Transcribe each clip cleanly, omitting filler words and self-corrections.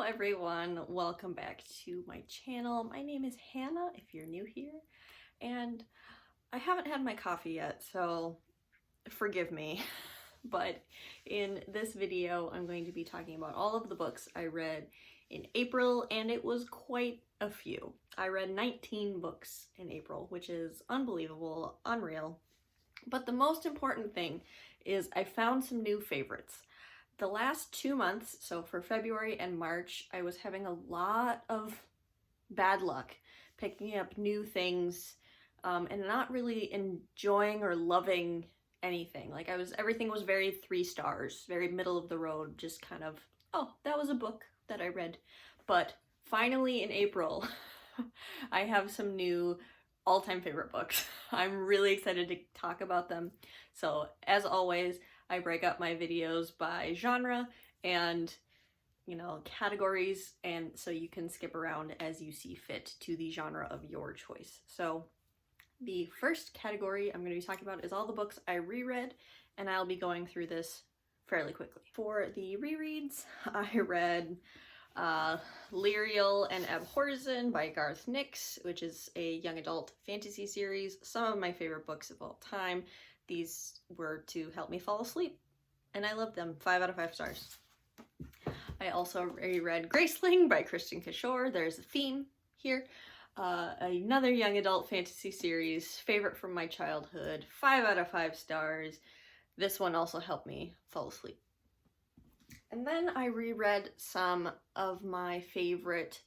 everyone, welcome back to my channel. My name is Hannah if you're new here, and I haven't had my coffee yet, so forgive me. But in this video I'm going to be talking about all of the books I read in April, and it was quite a few. I read 19 books in April, which is unbelievable, unreal. But the most important thing is I found some new favorites. The last 2 months, so for February and March, I was having a lot of bad luck picking up new things and not really enjoying or loving anything. Like everything was very 3 stars, very middle of the road, just kind of, oh, that was a book that I read. But finally in April, I have some new all-time favorite books. I'm really excited to talk about them. So as always, I break up my videos by genre and, categories, and so you can skip around as you see fit to the genre of your choice. So the first category I'm going to be talking about is all the books I reread, and I'll be going through this fairly quickly. For the rereads, I read Lyrial and Abhorsen by Garth Nix, which is a young adult fantasy series. Some of my favorite books of all time. These were to help me fall asleep, and I loved them. 5 out of 5 stars. I also reread Graceling by Kristen Kishore. There's a theme here. Another young adult fantasy series, favorite from my childhood. 5 out of 5 stars. This one also helped me fall asleep. And then I reread some of my favorite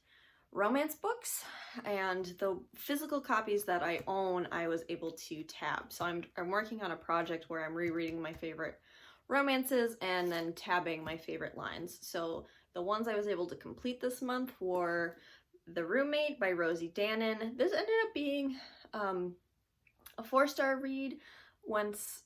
romance books, and the physical copies that I own I was able to tab. So I'm working on a project where I'm rereading my favorite romances and then tabbing my favorite lines. So the ones I was able to complete this month were The Roommate by Rosie Danan. This ended up being a 4-star read once,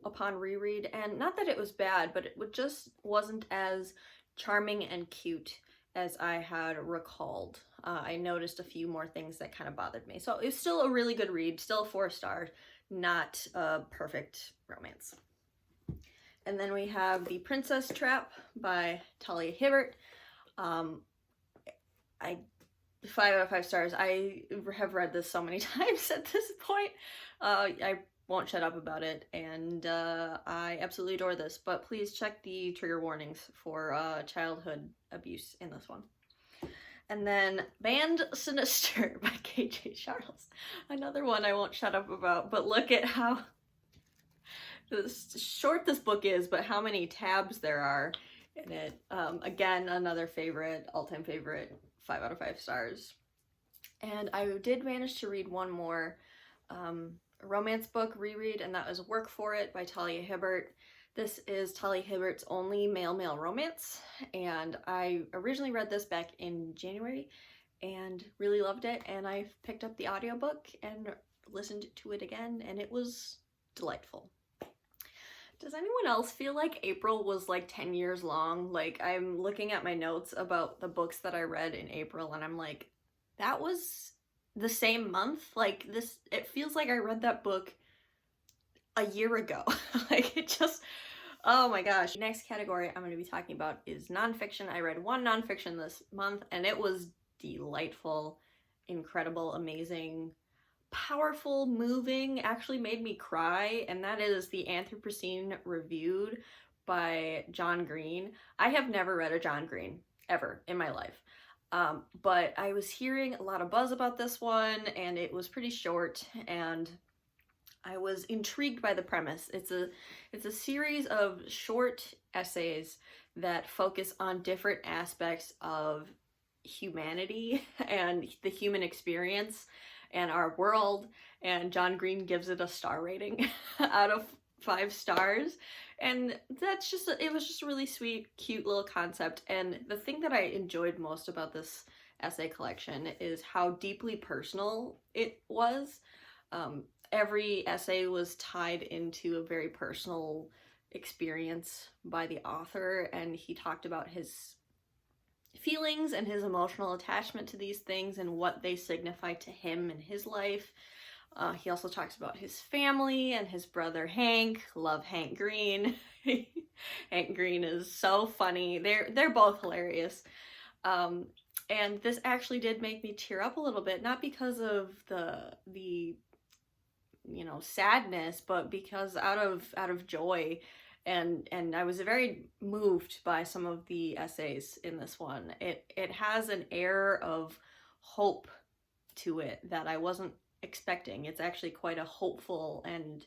upon reread, and not that it was bad, but it just wasn't as charming and cute as I had recalled. I noticed a few more things that kind of bothered me. So it's still a really good read, still a 4-star, not a perfect romance. And then we have The Princess Trap by Talia Hibbert. 5 out of 5 stars. I have read this so many times at this point. I won't shut up about it, and I absolutely adore this, but please check the trigger warnings for childhood abuse in this one. And then Band Sinister by KJ Charles. Another one I won't shut up about, but look at how short this book is, but how many tabs there are in it. Again, another favorite, all-time favorite, 5 out of 5 stars. And I did manage to read one more romance book reread, and that was Work For It by Talia Hibbert. This is Talia Hibbert's only male-male romance, and I originally read this back in January and really loved it, and I picked up the audiobook and listened to it again, and it was delightful. Does anyone else feel like April was like 10 years long? Like, I'm looking at my notes about the books that I read in April, and I'm like, that was the same month? Like, this, it feels like I read that book a year ago. Like, it just, oh my gosh. Next category I'm going to be talking about is nonfiction. I read one nonfiction this month, and it was delightful, incredible, amazing, powerful, moving, actually made me cry, and that is The Anthropocene Reviewed by John Green. I have never read a John Green ever in my life. But I was hearing a lot of buzz about this one, and it was pretty short, and I was intrigued by the premise. It's a series of short essays that focus on different aspects of humanity and the human experience and our world, and John Green gives it a star rating out of 5 stars. And that's just, it was just a really sweet, cute little concept. And the thing that I enjoyed most about this essay collection is how deeply personal it was. Every essay was tied into a very personal experience by the author, and he talked about his feelings and his emotional attachment to these things and what they signify to him in his life. He also talks about his family and his brother Hank. Love Hank Green. Hank Green is so funny. They're both hilarious. And this actually did make me tear up a little bit, not because of the you know, sadness, but because out of joy. And I was very moved by some of the essays in this one. It has an air of hope to it that I wasn't expecting. It's actually quite a hopeful and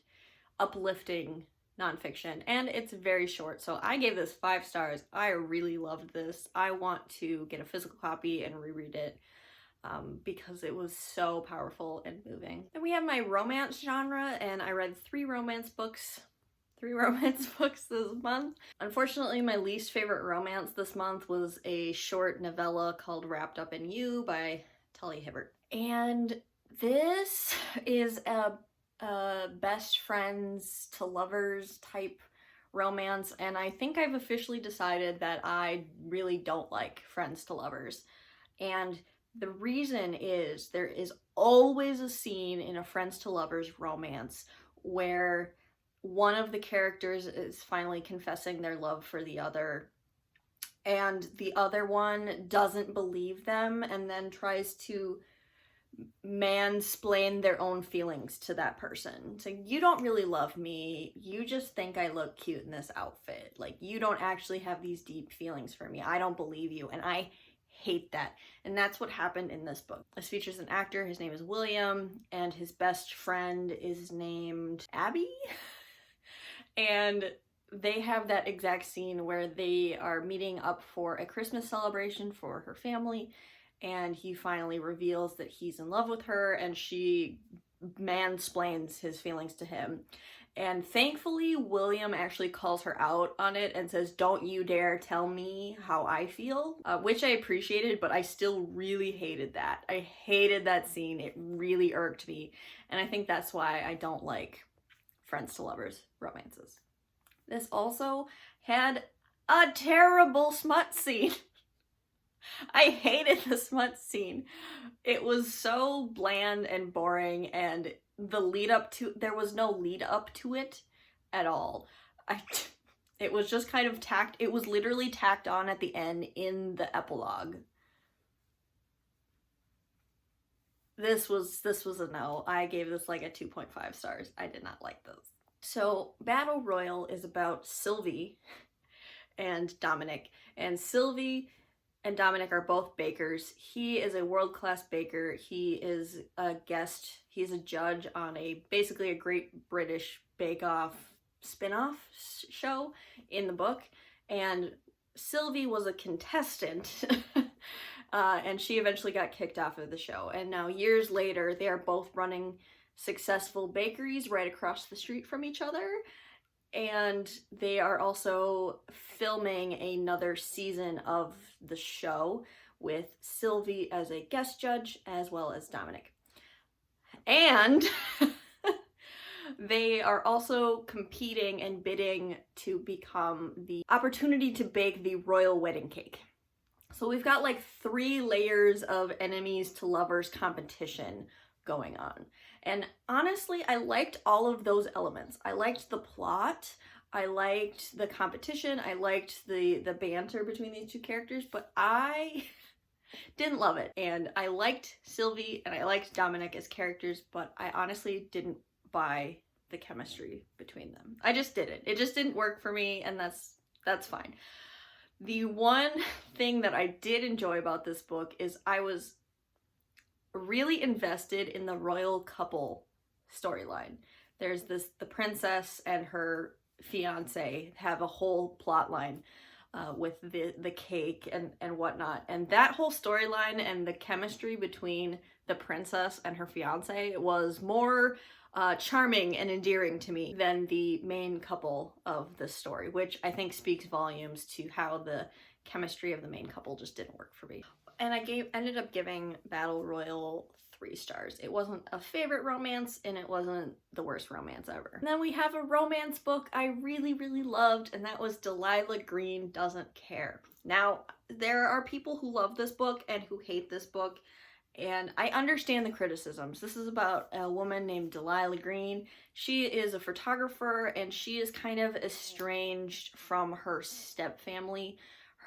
uplifting nonfiction, and it's very short, so I gave this 5 stars. I really loved this. I want to get a physical copy and reread it because it was so powerful and moving. Then we have my romance genre, and I read 3 romance books this month. Unfortunately, my least favorite romance this month was a short novella called Wrapped Up in You by Tully Hibbert. And this is a best friends to lovers type romance, and I think I've officially decided that I really don't like friends to lovers. And the reason is there is always a scene in a friends to lovers romance where one of the characters is finally confessing their love for the other, and the other one doesn't believe them and then tries to mansplain their own feelings to that person. So you don't really love me, you just think I look cute in this outfit. Like, you don't actually have these deep feelings for me. I don't believe you. And I hate that. And that's what happened in this book. This features an actor, his name is William, and his best friend is named Abby. And they have that exact scene where they are meeting up for a Christmas celebration for her family, and he finally reveals that he's in love with her, and she mansplains his feelings to him. And thankfully, William actually calls her out on it and says, "Don't you dare tell me how I feel," which I appreciated, but I still really hated that. I hated that scene. It really irked me. And I think that's why I don't like friends to lovers romances. This also had a terrible smut scene. I hated the smut scene. It was so bland and boring, and there was no lead up to it at all. It was just kind of it was literally tacked on at the end in the epilogue. This was a no. I gave this like a 2.5 stars. I did not like this. So Battle Royal is about Sylvie and Dominic, and Sylvie and Dominic are both bakers. He is a world-class baker. He is a guest. He's a judge on basically a Great British Bake Off spin-off show in the book. And Sylvie was a contestant, and she eventually got kicked off of the show. And now years later, they are both running successful bakeries right across the street from each other. And they are also filming another season of the show with Sylvie as a guest judge, as well as Dominic. And they are also competing and bidding to become the opportunity to bake the royal wedding cake. So we've got like 3 layers of enemies to lovers competition going on. And honestly, I liked all of those elements. I liked the plot, I liked the competition, I liked the banter between these 2 characters, but I didn't love it. And I liked Sylvie and I liked Dominic as characters, but I honestly didn't buy the chemistry between them. I just didn't. It just didn't work for me, and that's fine. The one thing that I did enjoy about this book is I was really invested in the royal couple storyline. There's the princess and her fiance have a whole plot line with the cake and whatnot, and that whole storyline and the chemistry between the princess and her fiance was more charming and endearing to me than the main couple of the story, which I think speaks volumes to how the chemistry of the main couple just didn't work for me. And I ended up giving Battle Royal 3 stars. It wasn't a favorite romance, and it wasn't the worst romance ever. And then we have a romance book I really, really loved, and that was Delilah Green Doesn't Care. Now, there are people who love this book and who hate this book, and I understand the criticisms. This is about a woman named Delilah Green. She is a photographer, and she is kind of estranged from her stepfamily.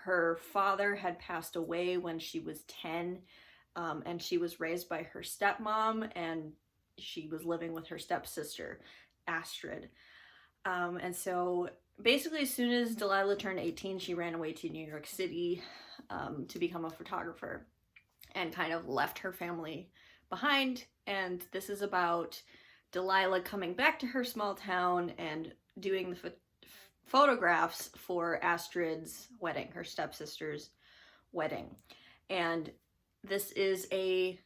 her father had passed away when she was 10, and she was raised by her stepmom, and she was living with her stepsister, Astrid. And so basically as soon as Delilah turned 18, she ran away to New York City to become a photographer and kind of left her family behind. And this is about Delilah coming back to her small town and doing the photographs for Astrid's wedding, her stepsister's wedding. And this is a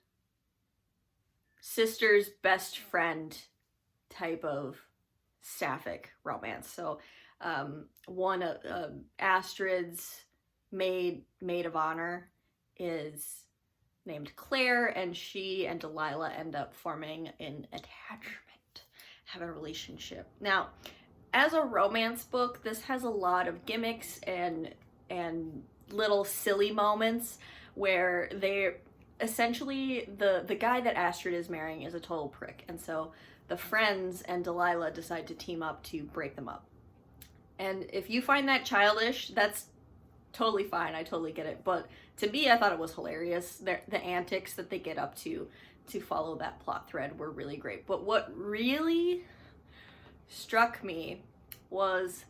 sister's best friend type of sapphic romance. So one of Astrid's maid of honor is named Claire, and she and Delilah end up forming an attachment, have a relationship. Now, as a romance book, this has a lot of gimmicks and little silly moments where they essentially, the guy that Astrid is marrying is a total prick, and so the friends and Delilah decide to team up to break them up. And if you find that childish, that's totally fine. I totally get it. But to me, I thought it was hilarious. The antics that they get up to follow that plot thread were really great. But what really struck me was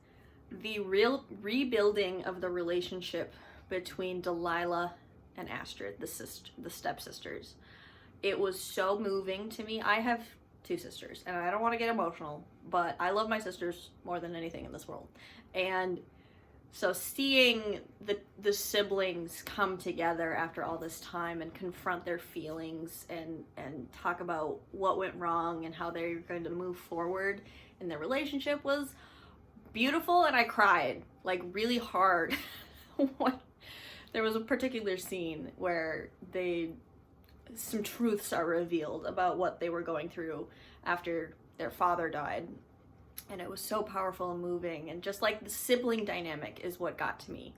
the real rebuilding of the relationship between Delilah and Astrid, the stepsisters. It was so moving to me. I have 2 sisters, and I don't want to get emotional, but I love my sisters more than anything in this world. And so seeing the siblings come together after all this time and confront their feelings and talk about what went wrong and how they're going to move forward in their relationship was beautiful, and I cried like really hard. There was a particular scene where some truths are revealed about what they were going through after their father died. And it was so powerful and moving, and just like the sibling dynamic is what got to me.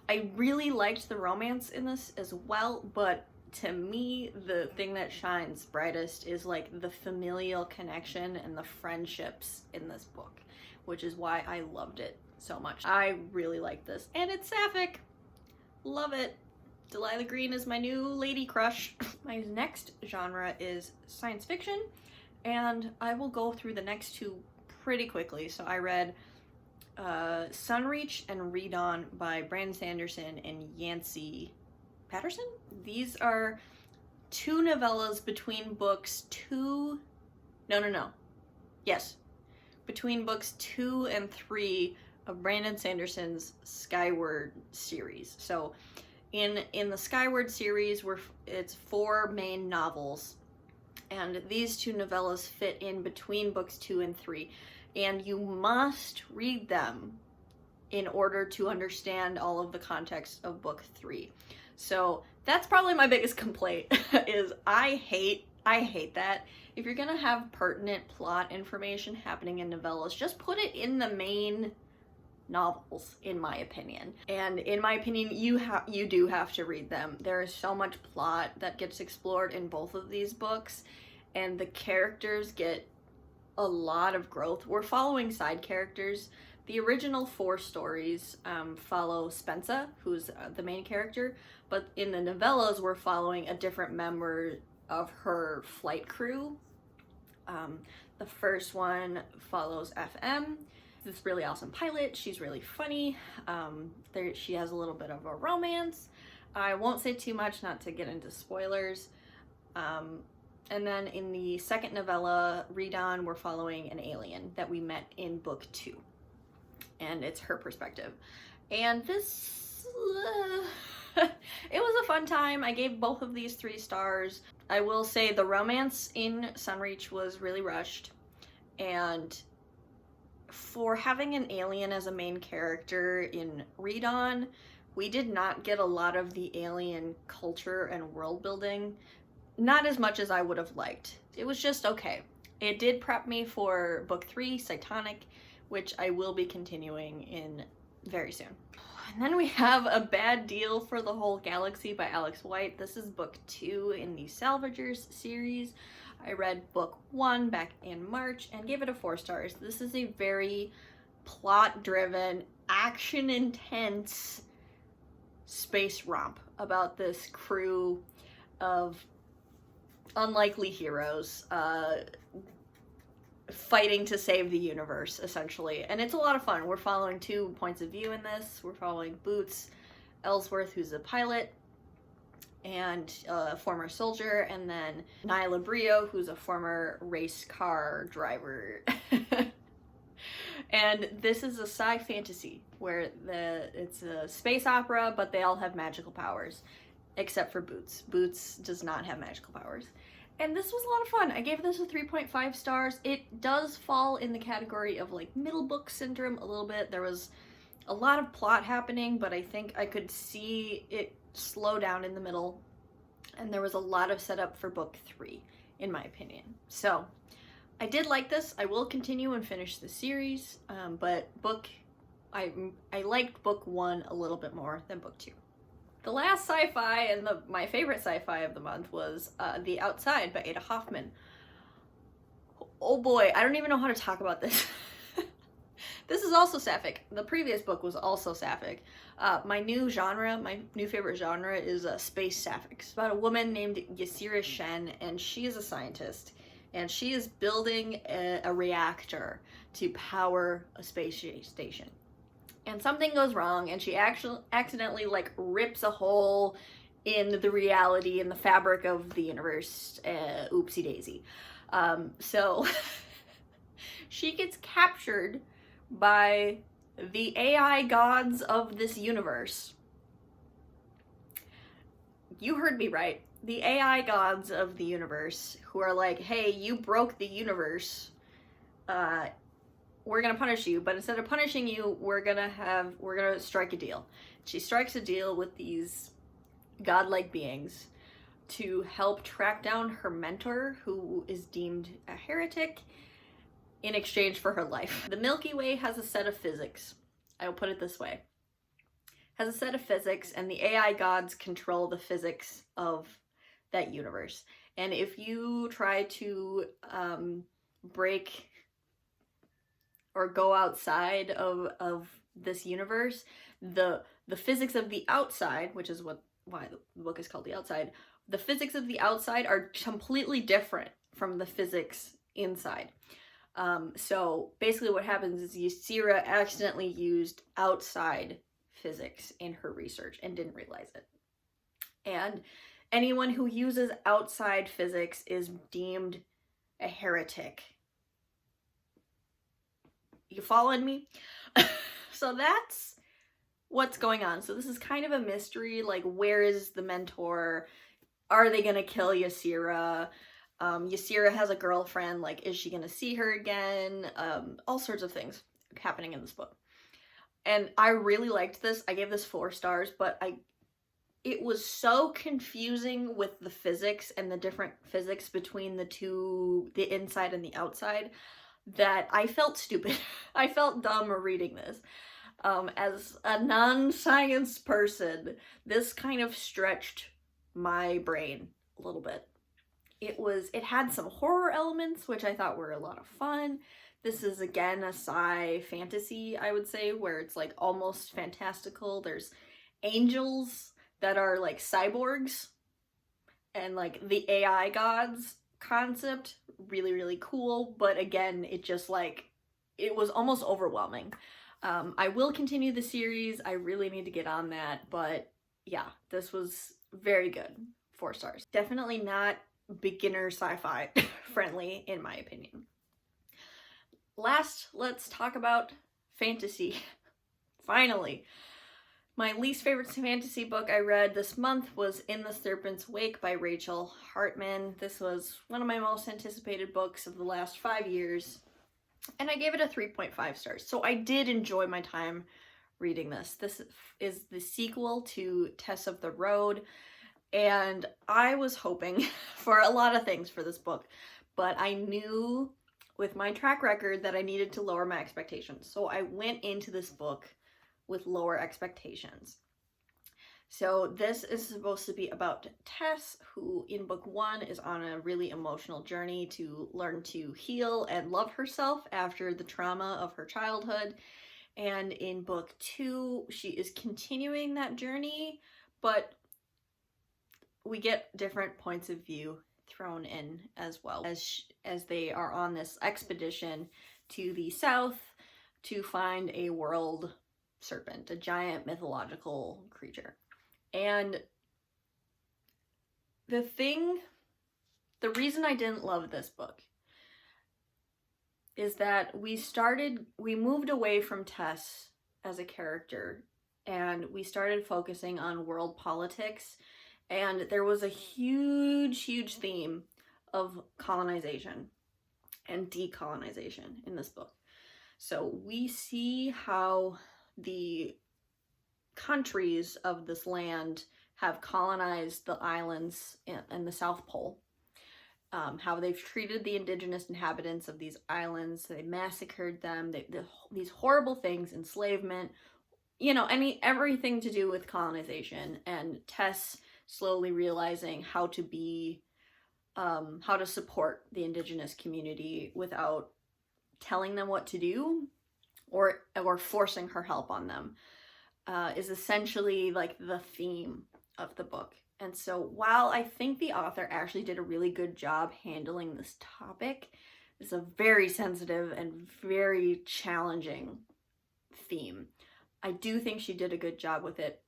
I really liked the romance in this as well, but to me, the thing that shines brightest is like the familial connection and the friendships in this book, which is why I loved it so much. I really like this, and it's sapphic. Love it. Delilah Green is my new lady crush. My next genre is science fiction, and I will go through the next 2 pretty quickly. So I read Sunreach and Redawn by Brandon Sanderson and Yancey Patterson. These are 2 novellas between books 2... Yes. Between books 2 and 3 of Brandon Sanderson's Skyward series. So in the Skyward series, it's 4 main novels, and these 2 novellas fit in between books 2 and 3, and you must read them in order to understand all of the context of book 3. So that's probably my biggest complaint is I hate that. If you're gonna have pertinent plot information happening in novellas, just put it in the main novels, in my opinion. And in my opinion, you do have to read them. There is so much plot that gets explored in both of these books, and the characters get a lot of growth. We're following side characters. The original 4 stories follow Spensa, who's the main character, but in the novellas, we're following a different member of her flight crew. The first one follows FM, this really awesome pilot. She's really funny. She has a little bit of a romance. I won't say too much, not to get into spoilers. And then in the second novella, Redawn, we're following an alien that we met in book 2. And it's her perspective. And this... it was a fun time. I gave both of these 3 stars. I will say the romance in Sunreach was really rushed. And for having an alien as a main character in Redawn, we did not get a lot of the alien culture and world building. Not as much as I would have liked. It was just okay. It did prep me for book 3, Cytonic, which I will be continuing in very soon. And then we have A Bad Deal for the Whole Galaxy by Alex White. This is book 2 in the Salvagers series. I read book 1 back in March and gave it a 4 stars. This is a very plot-driven, action-intense space romp about this crew of unlikely heroes fighting to save the universe, essentially. And it's a lot of fun. We're following 2 points of view in this. We're following Boots Ellsworth, who's a pilot and a former soldier, and then Nyla Brio, who's a former race car driver. And this is a sci fantasy where it's a space opera, but they all have magical powers, except for Boots. Boots does not have magical powers. And this was a lot of fun. I gave this a 3.5 stars. It does fall in the category of like middle book syndrome a little bit. There was a lot of plot happening, but I think I could see it slow down in the middle. And there was a lot of setup for book 3, in my opinion. So I did like this. I will continue and finish the series, but I liked book 1 a little bit more than book 2. The last sci-fi and my favorite sci-fi of the month was The Outside by Ada Hoffman. Oh boy, I don't even know how to talk about this. This is also sapphic. The previous book was also sapphic. My new favorite genre is space sapphic. It's about a woman named Yasira Shen, and she is a scientist. And she is building a reactor to power a space station. And something goes wrong, and she actually accidentally like rips a hole in the reality, in the fabric of the universe. Oopsie daisy. So she gets captured by the AI gods of this universe. You heard me right. The AI gods of the universe, who are like, hey, you broke the universe, we're gonna punish you, but instead of punishing you, we're gonna strike a deal. She strikes a deal with these godlike beings to help track down her mentor, who is deemed a heretic, in exchange for her life. The Milky Way has a set of physics. I will put it this way. Has a set of physics, and the AI gods control the physics of that universe. And if you try to break or go outside of this universe, the physics of the outside, which is why the book is called The Outside, the physics of the outside are completely different from the physics inside. So basically what happens is Yasira accidentally used outside physics in her research and didn't realize it. And anyone who uses outside physics is deemed a heretic. You following me? So that's what's going on. So this is kind of a mystery, like where is the mentor? Are they gonna kill Yasira? Yasira has a girlfriend, like is she gonna see her again? All sorts of things happening in this book. And I really liked this. I gave this 4 stars, but it was so confusing with the physics and the different physics between the inside and the outside, that I felt stupid. I felt dumb reading this. As a non-science person, this kind of stretched my brain a little bit. It had some horror elements, which I thought were a lot of fun. This is, again, a sci fantasy, I would say, where it's like almost fantastical. There's angels that are like cyborgs, and like the AI gods concept, really, really cool. But again, it was almost overwhelming. I will continue the series. I really need to get on that. But yeah, this was very good. 4 stars. Definitely not beginner sci-fi friendly, in my opinion. Last, let's talk about fantasy. Finally. My least favorite fantasy book I read this month was In the Serpent's Wake by Rachel Hartman. This was one of my most anticipated books of the last 5 years, and I gave it a 3.5 stars. So I did enjoy my time reading this. This is the sequel to Tess of the Road, and I was hoping for a lot of things for this book, but I knew with my track record that I needed to lower my expectations. So I went into this book with lower expectations. So this is supposed to be about Tess, who in book 1 is on a really emotional journey to learn to heal and love herself after the trauma of her childhood. And in book 2, she is continuing that journey, but we get different points of view thrown in as well as they are on this expedition to the south to find a world serpent, a giant mythological creature. And the reason I didn't love this book is that we moved away from Tess as a character and we started focusing on world politics, and there was a huge theme of colonization and decolonization in this book. So we see how the countries of this land have colonized the islands in the South Pole, how they've treated the indigenous inhabitants of these islands. They massacred them, these horrible things, enslavement, everything to do with colonization. And Tess slowly realizing how to support the indigenous community without telling them what to do or forcing her help on them, is essentially like the theme of the book. And so while I think the author actually did a really good job handling this topic, it's a very sensitive and very challenging theme. I do think she did a good job with it,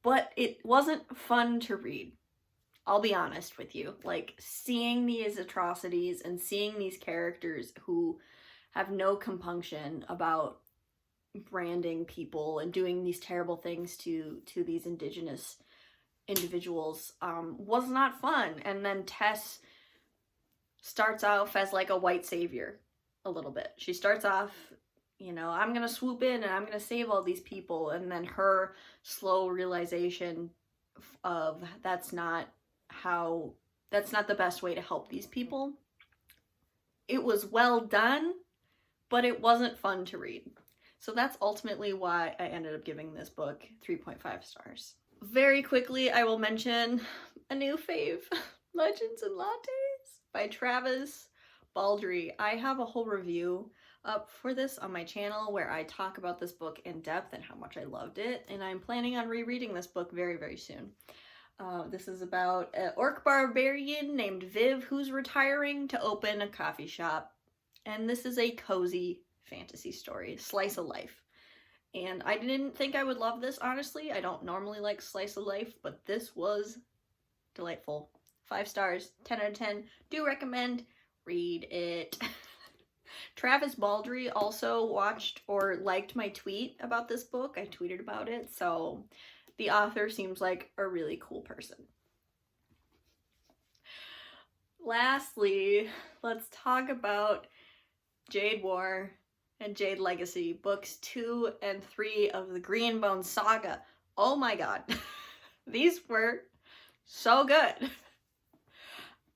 but it wasn't fun to read. I'll be honest with you. Like, seeing these atrocities and seeing these characters who have no compunction about branding people and doing these terrible things to these indigenous individuals was not fun. And then Tess starts off as like a white savior a little bit. She starts off, I'm gonna swoop in and I'm gonna save all these people, and then her slow realization of that's not the best way to help these people. It was well done, but it wasn't fun to read. So that's ultimately why I ended up giving this book 3.5 stars. Very quickly, I will mention a new fave, Legends and Lattes by Travis Baldree. I have a whole review up for this on my channel where I talk about this book in depth and how much I loved it, and I'm planning on rereading this book very soon. This is about an orc barbarian named Viv who's retiring to open a coffee shop, and this is a cozy fantasy story, slice of life. And I didn't think I would love this, honestly. I don't normally like slice of life, but this was delightful. 5 stars, 10 out of 10. Do recommend. Read it. Travis Baldree also watched or liked my tweet about this book. I tweeted about it, so the author seems like a really cool person. Lastly, let's talk about Jade War and Jade Legacy, books 2 and 3 of the Greenbone saga. Oh my god. These were so good.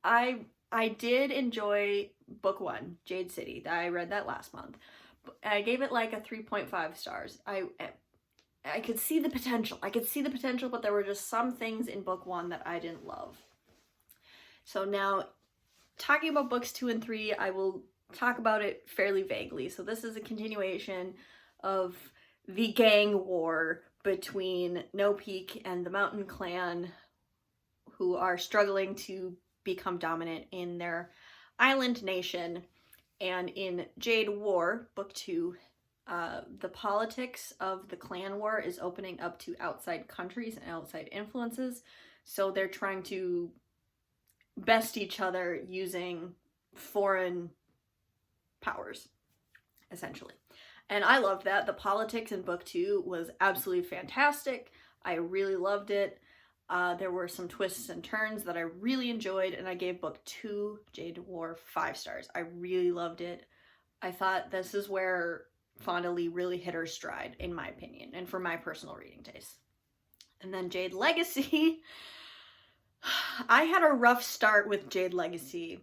I did enjoy book 1, Jade City. I read that last month. I gave it like a 3.5 stars. I could see the potential. But there were just some things in book 1 that I didn't love. So now, talking about books 2 and 3, I will talk about it fairly vaguely. So this is a continuation of the gang war between No Peak and the Mountain Clan, who are struggling to become dominant in their island nation. And in Jade War, book 2, the politics of the clan war is opening up to outside countries and outside influences. So they're trying to best each other using foreign powers, essentially. And I loved that. The politics in book 2 was absolutely fantastic. I really loved it. There were some twists and turns that I really enjoyed, and I gave book 2, Jade War, 5 stars. I really loved it. I thought this is where Fonda Lee really hit her stride, in my opinion, and for my personal reading taste. And then Jade Legacy. I had a rough start with Jade Legacy.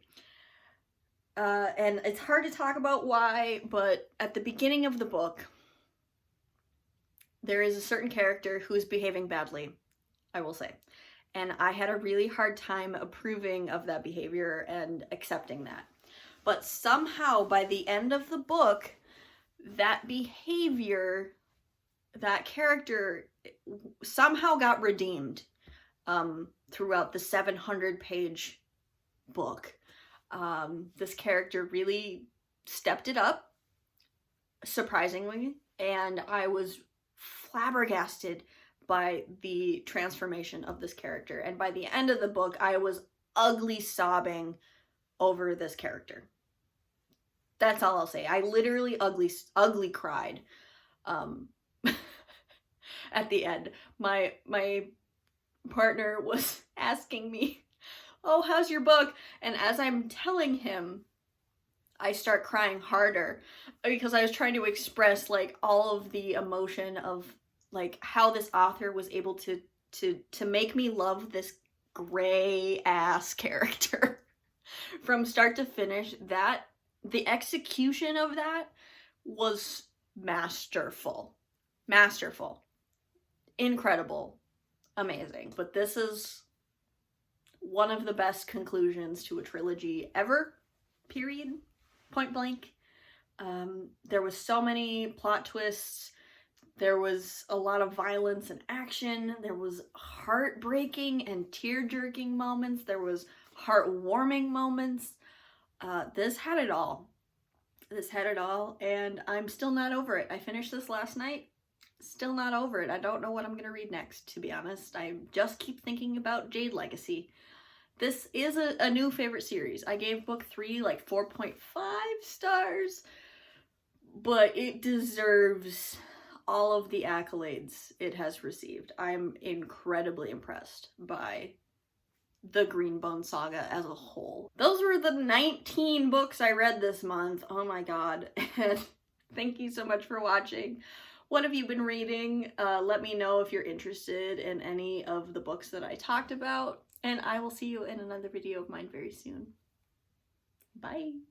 And it's hard to talk about why, but at the beginning of the book, there is a certain character who's behaving badly, I will say. And I had a really hard time approving of that behavior and accepting that. But somehow, by the end of the book, that behavior that character somehow got redeemed throughout the 700-page book. This character really stepped it up, surprisingly, and I was flabbergasted by the transformation of this character. And by the end of the book, I was ugly sobbing over this character. That's all I'll say. I literally ugly cried at the end. My partner was asking me, "Oh, how's your book?" And as I'm telling him, I start crying harder because I was trying to express like all of the emotion of like how this author was able to make me love this gray ass character from start to finish. That the execution of that was masterful, incredible, amazing. But this is one of the best conclusions to a trilogy ever, period, point blank. There was so many plot twists. There was a lot of violence and action. There was heartbreaking and tear-jerking moments. There was heartwarming moments. This had it all. This had it all, and I'm still not over it. I finished this last night. Still not over it. I don't know what I'm gonna read next, to be honest. I just keep thinking about Jade Legacy. This is a new favorite series. I gave book 3 like 4.5 stars, but it deserves all of the accolades it has received. I'm incredibly impressed by the Greenbone saga as a whole. Those were the 19 books I read this month. Oh my god. And thank you so much for watching. What have you been reading? Let me know if you're interested in any of the books that I talked about, and I will see you in another video of mine very soon. Bye!